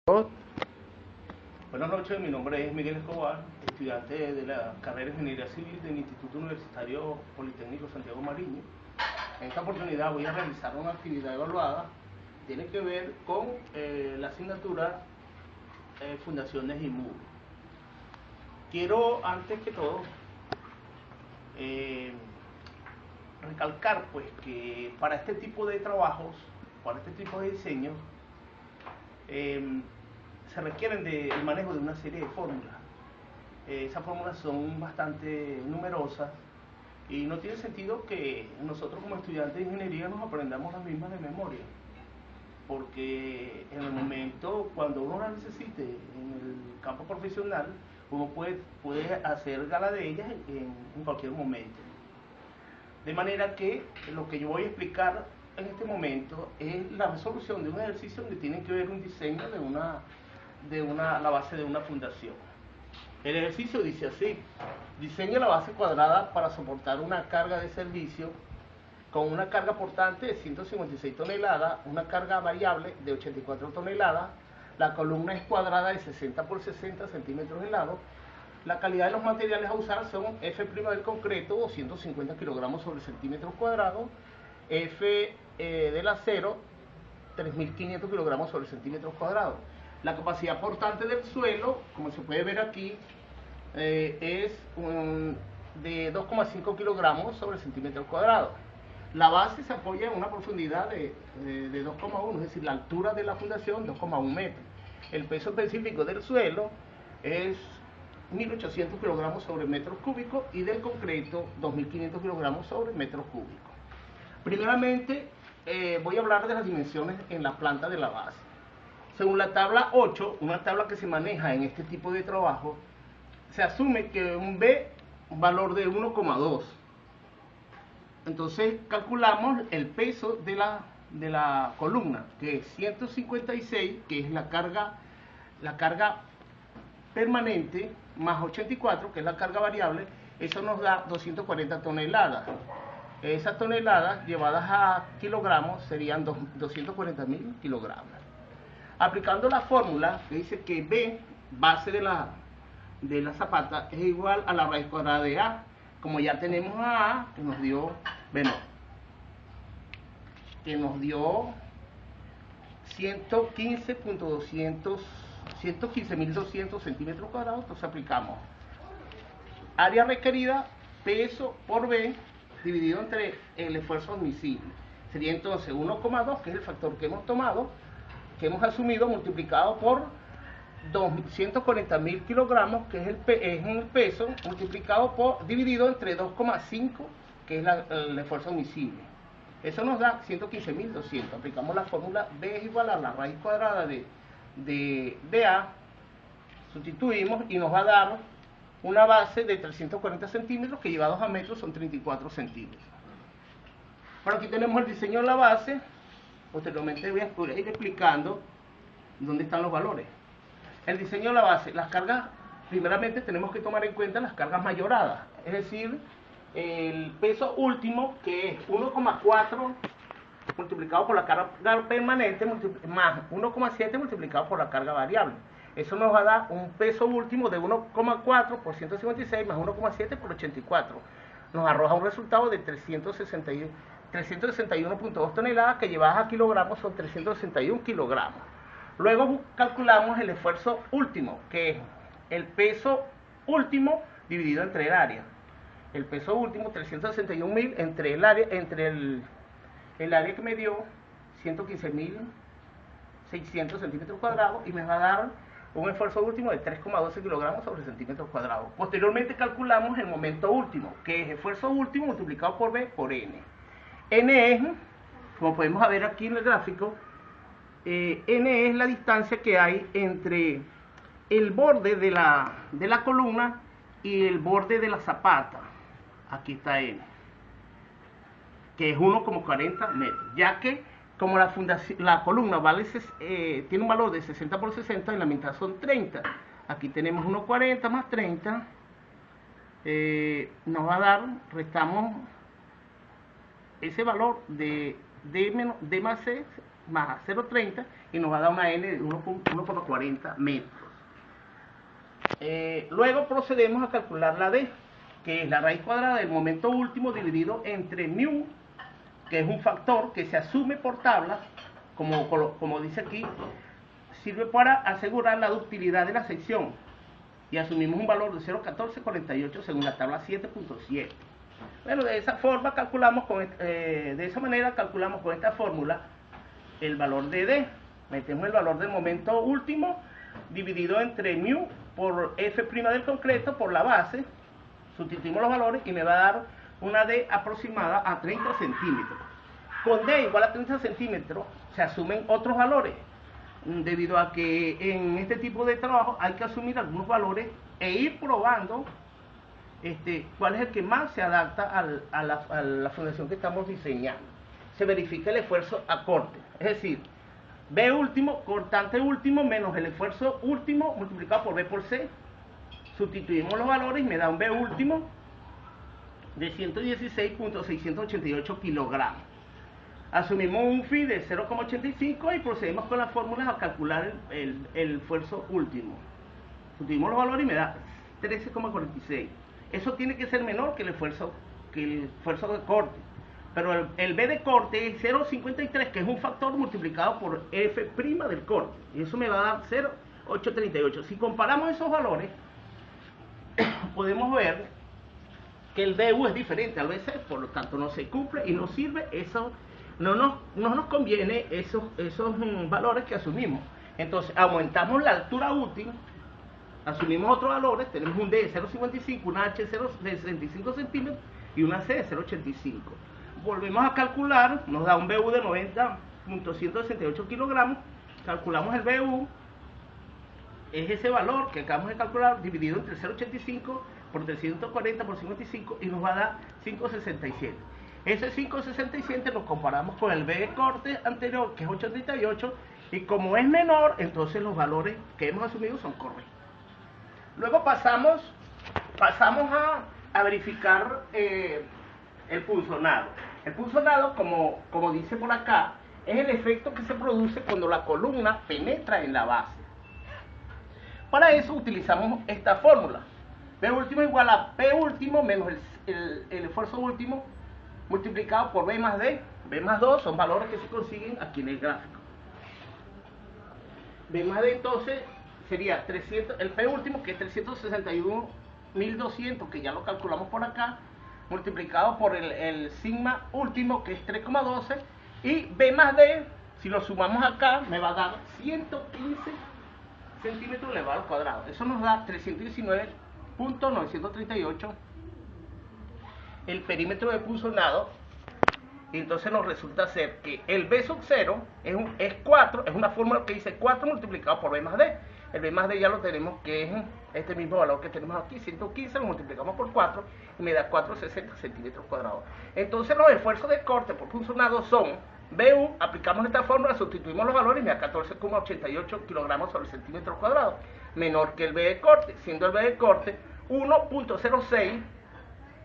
Buenas noches, mi nombre es Miguel Escobar, estudiante de la carrera de Ingeniería Civil del Instituto Universitario Politécnico Santiago Mariño. En esta oportunidad voy a realizar una actividad evaluada, tiene que ver con la asignatura Fundaciones y Muros. Quiero, antes que todo, recalcar pues que para este tipo de trabajos, para este tipo de diseños, se requieren del manejo de una serie de fórmulas. Esas fórmulas son bastante numerosas y no tiene sentido que nosotros como estudiantes de ingeniería nos aprendamos las mismas de memoria, porque en el momento cuando uno las necesite en el campo profesional, uno puede hacer gala de ellas en cualquier momento. De manera que lo que yo voy a explicar en este momento es la resolución de un ejercicio donde tiene que ver un diseño la base de una fundación. El ejercicio dice así: diseña la base cuadrada para soportar una carga de servicio con una carga portante de 156 toneladas, una carga variable de 84 toneladas, la columna es cuadrada de 60 por 60 centímetros de lado, la calidad de los materiales a usar son F' del concreto, 250 kilogramos sobre centímetros cuadrados, F del acero, 3.500 kilogramos sobre centímetros cuadrados. La capacidad portante del suelo, como se puede ver aquí, es de 2,5 kilogramos sobre centímetros cuadrados. La base se apoya en una profundidad de 2,1, es decir, la altura de la fundación 2,1 metros. El peso específico del suelo es 1.800 kilogramos sobre metros cúbicos y del concreto 2.500 kilogramos sobre metros cúbicos. Primeramente, voy a hablar de las dimensiones en la planta de la base. Según la tabla 8, una tabla que se maneja en este tipo de trabajo, se asume que un B, un valor de 1,2. Entonces calculamos el peso de la columna, que es 156, que es la carga permanente, más 84, que es la carga variable. Eso nos da 240 toneladas. Esas toneladas llevadas a kilogramos serían 240.000 kilogramos. Aplicando la fórmula que dice que B, base de la zapata, es igual a la raíz cuadrada de A. Como ya tenemos a A, que nos dio, bueno, 115.200 centímetros cuadrados. Entonces aplicamos área requerida, peso por B, dividido entre el esfuerzo admisible. Sería entonces 1,2, que es el factor que hemos tomado, que hemos asumido, multiplicado por 140.000 kilogramos, que es el peso, dividido entre 2,5, que es el esfuerzo admisible. Eso nos da 115.200. Aplicamos la fórmula B es igual a la raíz cuadrada de A, sustituimos y nos va a dar una base de 340 centímetros, que llevados a metros son 34 centímetros. Por aquí tenemos el diseño de la base. Posteriormente voy a ir explicando dónde están los valores. El diseño de la base, las cargas, primeramente tenemos que tomar en cuenta las cargas mayoradas, es decir, el peso último, que es 1,4 multiplicado por la carga permanente más 1,7 multiplicado por la carga variable. Eso nos va a dar un peso último de 1,4 por 156 más 1,7 por 84. Nos arroja un resultado de 361.2 toneladas, que llevadas a kilogramos son 361 kilogramos. Luego calculamos el esfuerzo último, que es el peso último dividido entre el área. El peso último, 361.000, entre el área que me dio 115.600 centímetros cuadrados, y me va a dar un esfuerzo último de 3,12 kilogramos sobre centímetros cuadrados. Posteriormente calculamos el momento último, que es esfuerzo último multiplicado por B por N. N es, como podemos ver aquí en el gráfico, N es la distancia que hay entre el borde de la columna y el borde de la zapata. Aquí está N, que es 1,40 metros, ya que como la columna tiene un valor de 60 por 60, en la mitad son 30. Aquí tenemos 1,40 más 30, nos va a dar, restamos ese valor de D más C, más 0,30 y nos va a dar una N de 1,40 metros. Luego procedemos a calcular la D, que es la raíz cuadrada del momento último dividido entre mu, que es un factor que se asume por tabla, como dice aquí, sirve para asegurar la ductilidad de la sección, y asumimos un valor de 0,1448 según la tabla 7.7. Bueno, de esa forma calculamos de esa manera calculamos con esta fórmula el valor de D. Metemos el valor del momento último dividido entre mu por F' del concreto por la base, sustituimos los valores y me va a dar una D aproximada a 30 centímetros. Con D igual a 30 centímetros se asumen otros valores, debido a que en este tipo de trabajo hay que asumir algunos valores e ir probando cuál es el que más se adapta a la fundación que estamos diseñando. Se verifica el esfuerzo a corte, es decir, B último, cortante último, menos el esfuerzo último multiplicado por B por C. Sustituimos los valores y me da un B último de 116.688 kilogramos. Asumimos un phi de 0,85 y procedemos con las fórmulas a calcular el esfuerzo último. Sustituimos los valores y me da 13,46. Eso tiene que ser menor que el esfuerzo de corte. Pero el B de corte es 0,53, que es un factor multiplicado por F' del corte. Y eso me va a dar 0,838. Si comparamos esos valores, podemos ver que el DU es diferente al BC, por lo tanto no se cumple y no sirve eso. No nos conviene esos valores que asumimos. Entonces aumentamos la altura útil, asumimos otros valores, tenemos un D de 0,55, una H de 65 centímetros y una C de 0,85. Volvemos a calcular, nos da un BU de 90.168 kilogramos, calculamos el BU, es ese valor que acabamos de calcular dividido entre 0,85 por 340 por 55 y nos va a dar 5,67. Ese 5,67 lo comparamos con el B de corte anterior, que es 8,38, y como es menor, entonces los valores que hemos asumido son correctos. Luego pasamos a verificar el punzonado. El punzonado, como dice por acá, es el efecto que se produce cuando la columna penetra en la base. Para eso utilizamos esta fórmula. P último igual a P último menos el esfuerzo último multiplicado por B más D. B más 2 son valores que se consiguen aquí en el gráfico. B más D entonces sería 300, el P último que es 361.200, que ya lo calculamos por acá, multiplicado por el sigma último que es 3,12, y B más D, si lo sumamos acá, me va a dar 115 centímetros elevado al cuadrado. Eso nos da 319.938 el perímetro de punzonado. Y entonces nos resulta ser que el B sub 0 es 4, es una fórmula que dice 4 multiplicado por B más D. El B más D ya lo tenemos, que es este mismo valor que tenemos aquí, 115, lo multiplicamos por 4 y me da 460 centímetros cuadrados. Entonces los esfuerzos de corte por punzonado son BU, aplicamos esta fórmula, sustituimos los valores y me da 14,88 kilogramos sobre centímetro cuadrado, menor que el B de corte, siendo el B de corte 1,06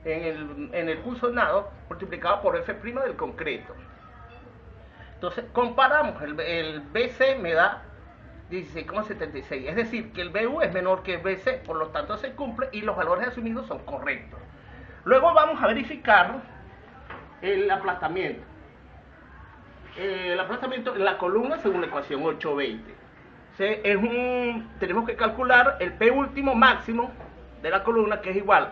en el punzonado multiplicado por F' del concreto. Entonces comparamos, el BC me da 16,76, es decir, que el BU es menor que el BC, por lo tanto se cumple y los valores asumidos son correctos. Luego vamos a verificar el aplastamiento. El aplastamiento en la columna según la ecuación 820. Tenemos que calcular el P último máximo de la columna, que es igual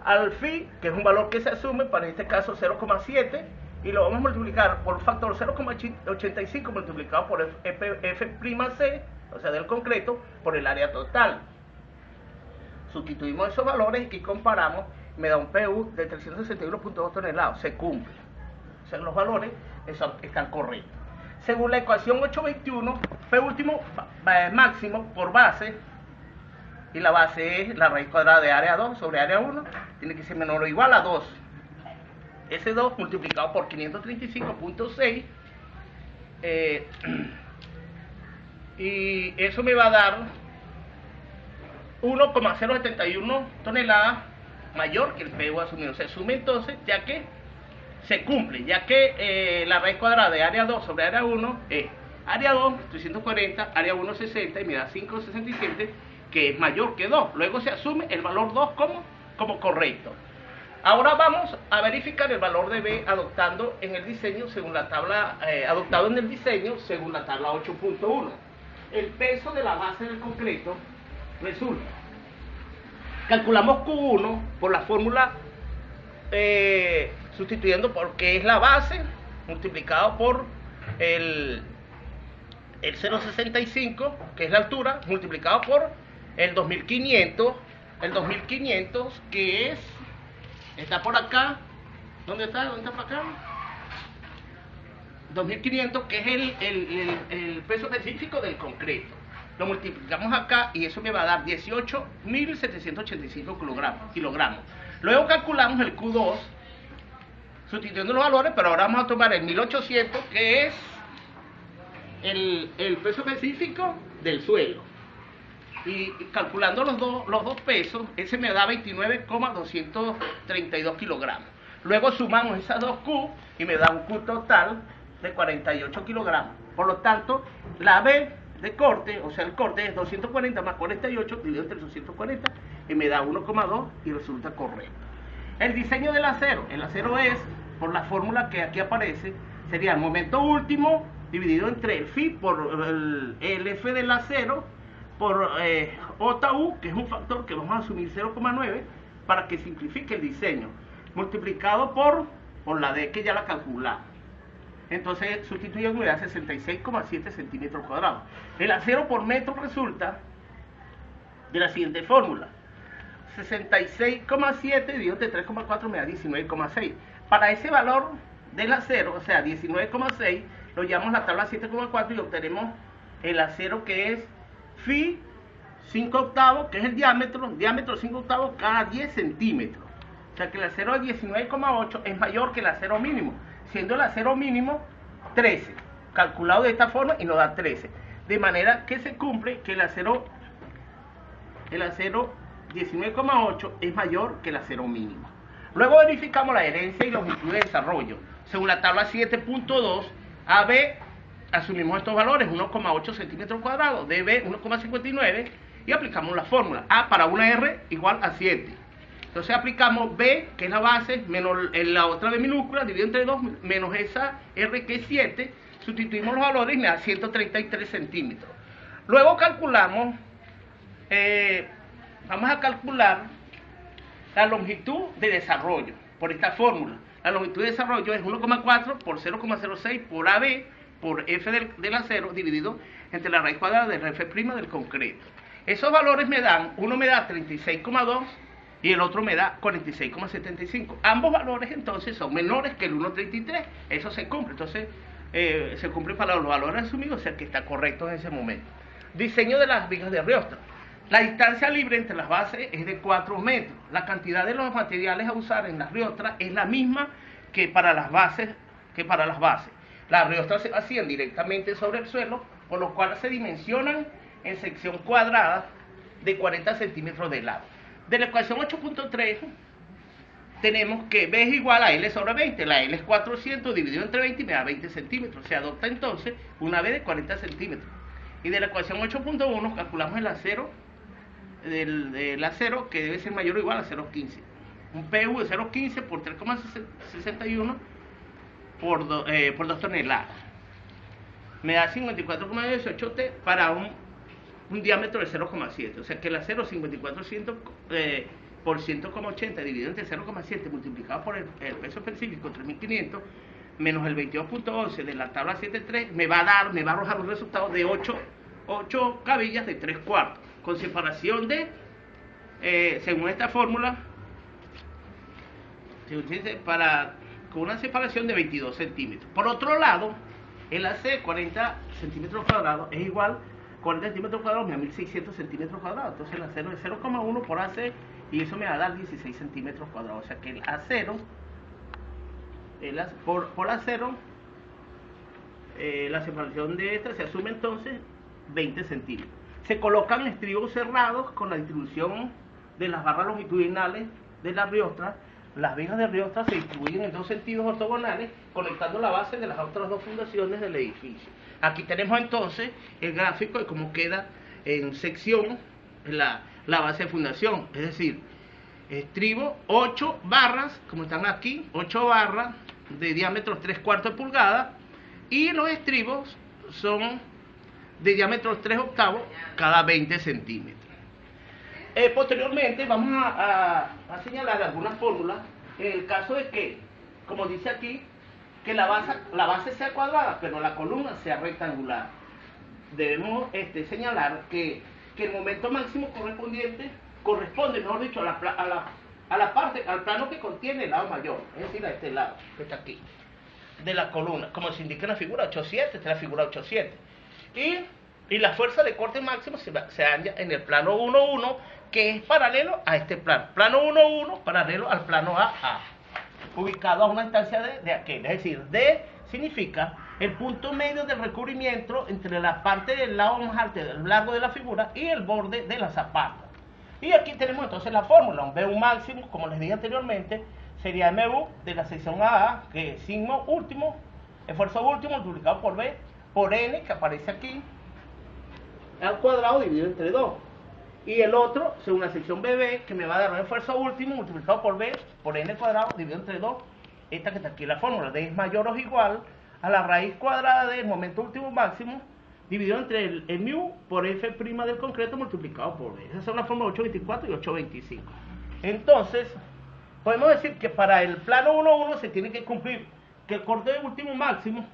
al phi, que es un valor que se asume, para este caso 0,7, y lo vamos a multiplicar por un factor 0,85 multiplicado por F'C, o sea, del concreto, por el área total. Sustituimos esos valores y comparamos, me da un PU de 361.2 toneladas, se cumple. O sea, los valores están correctos. Según la ecuación 821, P último máximo por base, y la base es la raíz cuadrada de área 2 sobre área 1, tiene que ser menor o igual a 2. Ese 2 multiplicado por 535.6, y eso me va a dar 1,071 toneladas mayor que el PU asumido. Se asume entonces, ya que se cumple, ya que la raíz cuadrada de área 2 sobre área 1 es área 2, 340, área 1, 60 y me da 5,67, que es mayor que 2. Luego se asume el valor 2 como correcto. Ahora vamos a verificar el valor de B adoptando en el diseño según la tabla, adoptado en el diseño según la tabla 8.1. El peso de la base del concreto resulta. Calculamos Q1 por la fórmula sustituyendo por que es la base multiplicado por el 0,65, que es la altura, multiplicado por el 2500, que está por acá. ¿Dónde está? ¿Dónde está por acá? 2500, que es el peso específico del concreto. Lo multiplicamos acá y eso me va a dar 18.785 kilogramos. Luego calculamos el Q2 sustituyendo los valores, pero ahora vamos a tomar el 1800, que es el peso específico del suelo. Y calculando los dos pesos, ese me da 29,232 kilogramos. Luego sumamos esas dos Q y me da un Q total de 48 kilogramos. Por lo tanto, la B de corte, o sea el corte es 240 más 48 dividido entre 240 y me da 1,2 y resulta correcto. El diseño del acero, el acero es, por la fórmula que aquí aparece, sería el momento último dividido entre el phi por el F del acero por OTA-U, que es un factor que vamos a asumir 0,9 para que simplifique el diseño, multiplicado por la D, que ya la calculamos. Entonces sustituyendo me da 66,7 centímetros cuadrados. El acero por metro resulta de la siguiente fórmula: 66,7 dividido entre 3,4 me da 19,6. Para ese valor del acero, o sea 19,6, lo llevamos a la tabla 7,4 y obtenemos el acero que es phi 5 octavos, que es el diámetro 5 octavos cada 10 centímetros. O sea que el acero de 19,8 es mayor que el acero mínimo, siendo el acero mínimo 13, calculado de esta forma y nos da 13. De manera que se cumple que el acero 19,8 es mayor que el acero mínimo. Luego verificamos la herencia y longitud de desarrollo. Según la tabla 7.2, AB asumimos estos valores, 1,8 centímetros cuadrados, DB 1,59 y aplicamos la fórmula A para una R igual a 7. Entonces aplicamos B, que es la base, menos la otra B minúscula, dividido entre 2, menos esa R que es 7, sustituimos los valores y me da 133 centímetros. Luego calculamos, vamos a calcular la longitud de desarrollo por esta fórmula. La longitud de desarrollo es 1,4 por 0,06 por AB por F del acero dividido entre la raíz cuadrada del F' del concreto. Esos valores me dan, uno me da 36,2 y el otro me da 46,75. Ambos valores entonces son menores que el 1,33. Eso se cumple. Entonces se cumple para los valores asumidos, o sea que está correcto en ese momento. Diseño de las vigas de Riostra. La distancia libre entre las bases es de 4 metros. La cantidad de los materiales a usar en las riostras es la misma que para las bases. Las riostras se vacían directamente sobre el suelo, por lo cual se dimensionan en sección cuadrada de 40 centímetros de lado. De la ecuación 8.3 tenemos que B es igual a L sobre 20. La L es 400 dividido entre 20 y me da 20 centímetros. Se adopta entonces una B de 40 centímetros. Y de la ecuación 8.1 calculamos el acero, del acero que debe ser mayor o igual a 0,15. Un PU de 0,15 por 3,61 por 2 toneladas. Me da 54,18 T para un diámetro de 0,7. O sea que el acero 54% por 100,80 dividido entre 0,7 multiplicado por el peso específico 3.500 menos el 22.11 de la tabla 7.3 me va a arrojar un resultado de 8 cabillas de 3/4 con separación de, según esta fórmula, con una separación de 22 centímetros. Por otro lado, el AC 40 centímetros cuadrados es igual, 40 centímetros cuadrados me da 1600 centímetros cuadrados. Entonces el acero es 0,1 por AC y eso me va a dar 16 centímetros cuadrados. O sea que el acero, por acero, la separación de esta se asume entonces 20 centímetros. Se colocan estribos cerrados con la distribución de las barras longitudinales de la riostra las vigas de Riosta se distribuyen en dos sentidos ortogonales, conectando la base de las otras dos fundaciones del edificio. Aquí tenemos entonces el gráfico de cómo queda en sección la base de fundación, es decir, estribo 8 barras, como están aquí, 8 barras de diámetro 3/4 de pulgada, y los estribos son de diámetro 3/8 cada 20 centímetros. Posteriormente vamos a señalar algunas fórmulas en el caso de que, como dice aquí, que la base sea cuadrada, pero la columna sea rectangular. Debemos señalar que el momento máximo corresponde, mejor dicho, a la parte, al plano que contiene el lado mayor, es decir, a este lado, que está aquí, de la columna, como se indica en la figura 8.7, esta es la figura 8.7. Y la fuerza de corte máximo se halla en el plano 1.1, que es paralelo a este plano. Plano 1.1 paralelo al plano AA, ubicado a una distancia de aquel. Es decir, D significa el punto medio del recubrimiento entre la parte del lado más alto del largo de la figura y el borde de la zapata. Y aquí tenemos entonces la fórmula, un BU máximo, como les dije anteriormente, sería MU de la sección AA, que es signo último, esfuerzo último multiplicado por B, por N, que aparece aquí, al cuadrado dividido entre 2. Y el otro, según la sección BB, que me va a dar un esfuerzo último multiplicado por B, por N cuadrado dividido entre 2. Esta que está aquí, la fórmula, D es mayor o igual a la raíz cuadrada del momento último máximo, dividido entre el mu por F' del concreto multiplicado por B. Esas son las fórmulas 8.24 y 8.25. Entonces, podemos decir que para el plano 1.1 se tiene que cumplir que el corte último máximo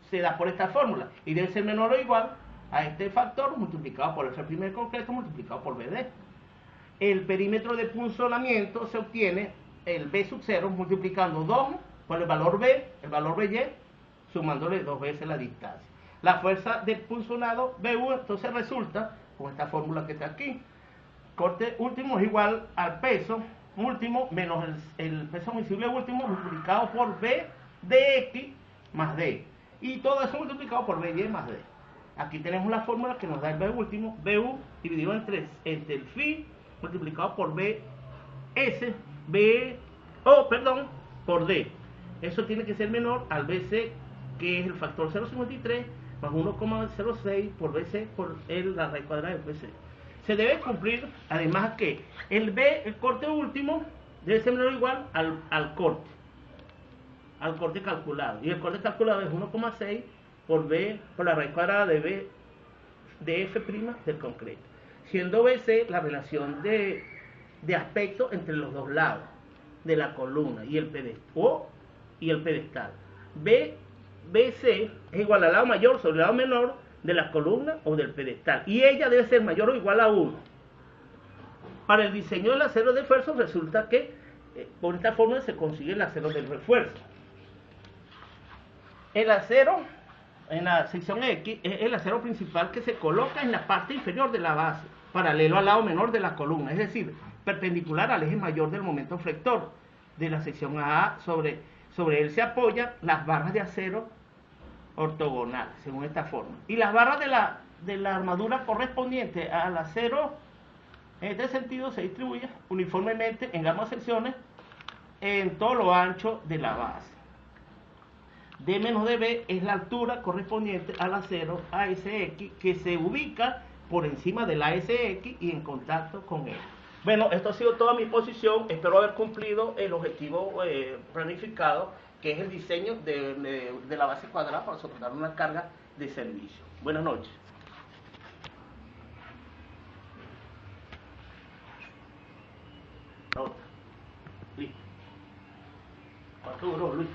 se da por esta fórmula y debe ser menor o igual a este factor multiplicado por F' del concreto multiplicado por BD. El perímetro de punzonamiento se obtiene el B sub 0 multiplicando 2 por el valor B, el valor BY, sumándole 2 veces la distancia. La fuerza del punzonado BU entonces resulta con esta fórmula que está aquí. Corte último es igual al peso último menos el peso miscible último multiplicado por B de X más D. Y todo eso multiplicado por BY más D. Aquí tenemos la fórmula que nos da el B último, BU dividido entre el phi multiplicado por BS, por D. Eso tiene que ser menor al BC, que es el factor 0.53 más 1,06 por BC por la raíz cuadrada del BC. Se debe cumplir, además, que el corte último, debe ser menor o igual al corte calculado. Y el corte calculado es 1,6 por B, por la raíz cuadrada de B de F' del concreto. Siendo BC la relación de aspecto entre los dos lados de la columna y el pedestal. BC es igual al lado mayor sobre el lado menor de la columna o del pedestal. Y ella debe ser mayor o igual a 1. Para el diseño del acero de refuerzo resulta que por esta fórmula se consigue el acero del refuerzo. El acero en la sección X es el acero principal que se coloca en la parte inferior de la base, paralelo al lado menor de la columna, es decir, perpendicular al eje mayor del momento flector de la sección AA. Sobre él se apoyan las barras de acero ortogonales, según esta forma. Y las barras de la armadura correspondiente al acero en este sentido se distribuyen uniformemente en ambas secciones en todo lo ancho de la base. D menos dB es la altura correspondiente al acero ASX que se ubica por encima del ASX y en contacto con él. Bueno, esto ha sido toda mi exposición. Espero haber cumplido el objetivo planificado, que es el diseño de la base cuadrada para soportar una carga de servicio. Buenas noches. Listo. ¿Cuánto duró, Luis?